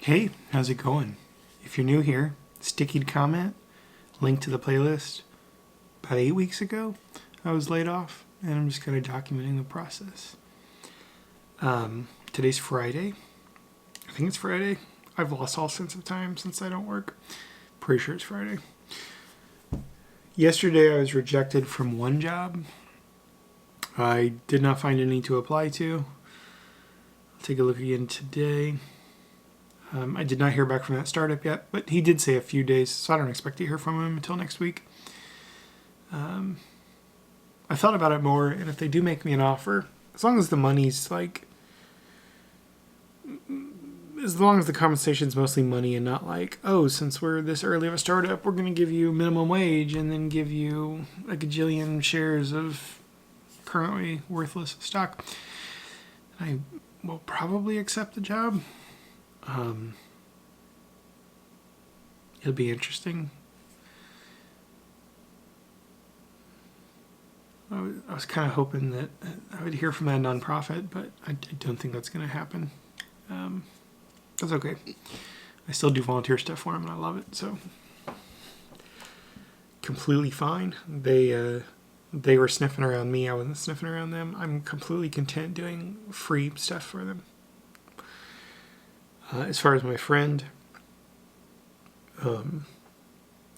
Hey, how's it going? If you're new here, sticky comment, link to the playlist. About 8 weeks ago, I was laid off, and I'm just kind of documenting the process. Today's Friday. I think it's Friday. I've lost all sense of time since I don't work. Pretty sure it's Friday. Yesterday, I was rejected from one job. I did not find any to apply to. I'll take a look again today. I did not hear back from that startup yet, but he did say a few days, so I don't expect to hear from him until next week. I thought about it more, and if they do make me an offer, as long as the money's as long as the compensation's mostly money and not like, oh, since we're this early of a startup, we're going to give you minimum wage and then give you a gajillion shares of currently worthless stock, I will probably accept the job. It'll be interesting. I was kind of hoping that I would hear from that nonprofit, but I don't think that's going to happen. That's okay. I still do volunteer stuff for them, and I love it, so completely fine. They were sniffing around me. I wasn't sniffing around them. I'm completely content doing free stuff for them. As far as my friend, haven't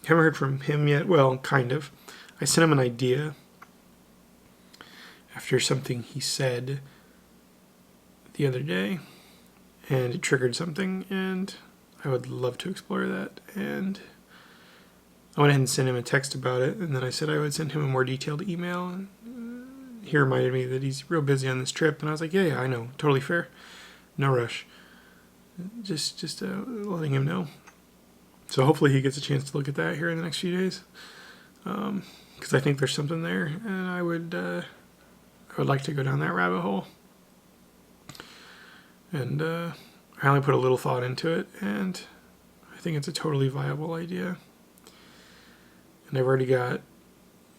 heard from him yet. Well, kind of. I sent him an idea after something he said the other day, and it triggered something, and I would love to explore that. And I went ahead and sent him a text about it, and then I said I would send him a more detailed email. And he reminded me that he's real busy on this trip, and I was like, yeah, I know, totally fair, no rush. Just letting him know. So hopefully he gets a chance to look at that here in the next few days, because I think there's something there, and I would like to go down that rabbit hole. And I only put a little thought into it, and I think it's a totally viable idea. And I've already got,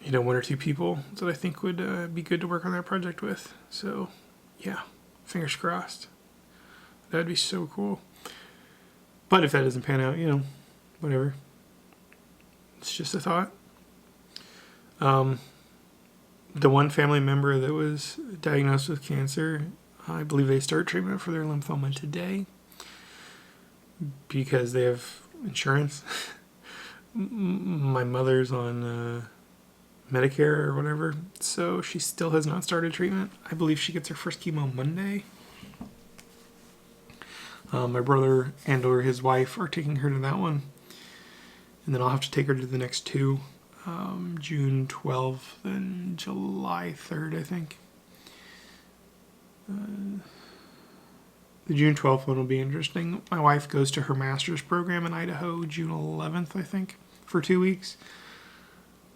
one or two people that I think would be good to work on that project with. So, yeah, fingers crossed. That would be so cool. But if that doesn't pan out, whatever. It's just a thought. The one family member that was diagnosed with cancer, I believe they start treatment for their lymphoma today because they have insurance. My mother's on Medicare or whatever, so she still has not started treatment. I believe she gets her first chemo Monday. My brother and or his wife are taking her to that one. And then I'll have to take her to the next two, June 12th and July 3rd, I think. The June 12th one will be interesting. My wife goes to her master's program in Idaho June 11th, I think, for 2 weeks.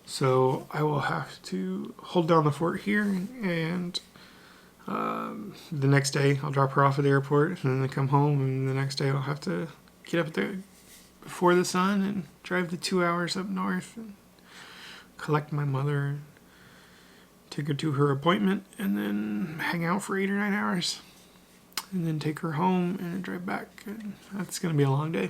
So I will have to hold down the fort here, and the next day I'll drop her off at the airport and then come home, and the next day I'll have to get up before the sun and drive the 2 hours up north and collect my mother, take her to her appointment, and then hang out for 8 or 9 hours, and then take her home and drive back. And that's going to be a long day.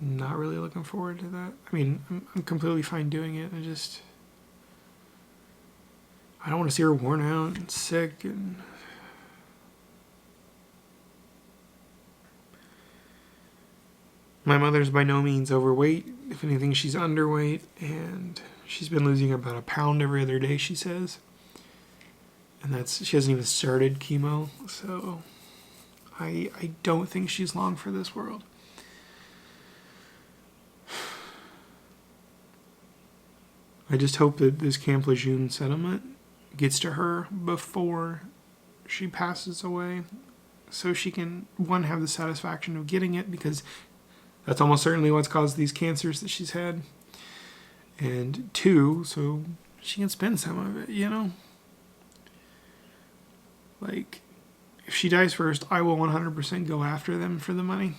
Not really looking forward to that. I mean, I'm completely fine doing it. I don't want to see her worn out and sick, and my mother's by no means overweight. If anything, she's underweight, and she's been losing about a pound every other day, she says. And she hasn't even started chemo, so I don't think she's long for this world. I just hope that this Camp Lejeune settlement gets to her before she passes away, so she can, one, have the satisfaction of getting it, because that's almost certainly what's caused these cancers that she's had, and two, so she can spend some of it, Like, if she dies first, I will 100% go after them for the money.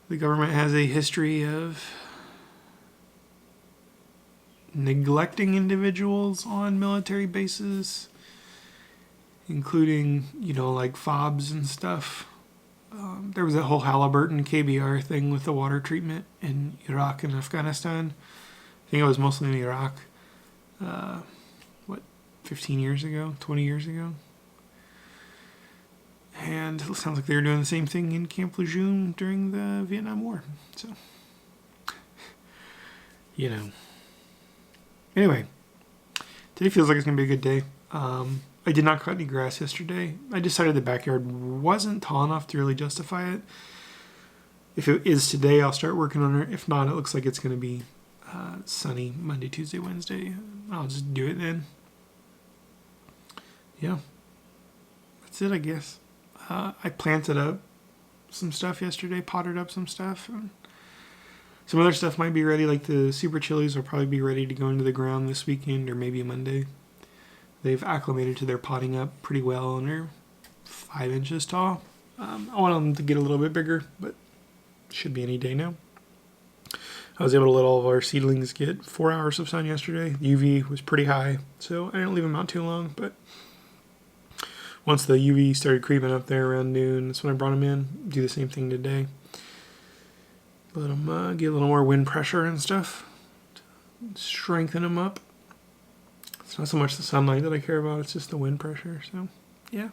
The government has a history of neglecting individuals on military bases including, like fobs and stuff. There was that whole Halliburton KBR thing with the water treatment in Iraq and Afghanistan. I think it was mostly in Iraq. 15 years ago, 20 years ago? And it sounds like they were doing the same thing in Camp Lejeune during the Vietnam War. So, Anyway, today feels like it's going to be a good day. I did not cut any grass yesterday. I decided the backyard wasn't tall enough to really justify it. If it is today, I'll start working on it. If not, it looks like it's going to be sunny Monday, Tuesday, Wednesday. I'll just do it then. Yeah. That's it, I guess. I planted up some stuff yesterday, potted up some stuff. And some other stuff might be ready, like the super chilies will probably be ready to go into the ground this weekend or maybe Monday. They've acclimated to their potting up pretty well, and they're 5 inches tall. I want them to get a little bit bigger, but should be any day now. I was able to let all of our seedlings get 4 hours of sun yesterday. The UV was pretty high, so I didn't leave them out too long, but once the UV started creeping up there around noon, that's when I brought them in. Do the same thing today. Let them get a little more wind pressure and stuff. Strengthen them up. It's not so much the sunlight that I care about, it's just the wind pressure. So, yeah.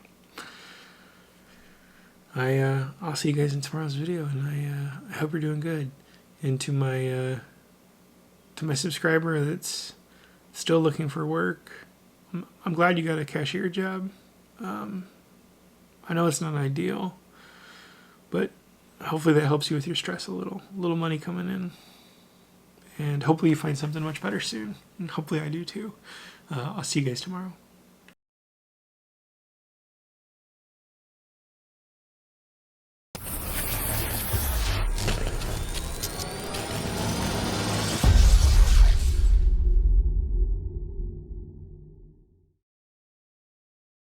I'll see you guys in tomorrow's video, and I hope you're doing good. And to my subscriber that's still looking for work, I'm glad you got a cashier job. I know it's not ideal, but hopefully that helps you with your stress a little. A little money coming in. And hopefully you find something much better soon. And hopefully I do too. I'll see you guys tomorrow.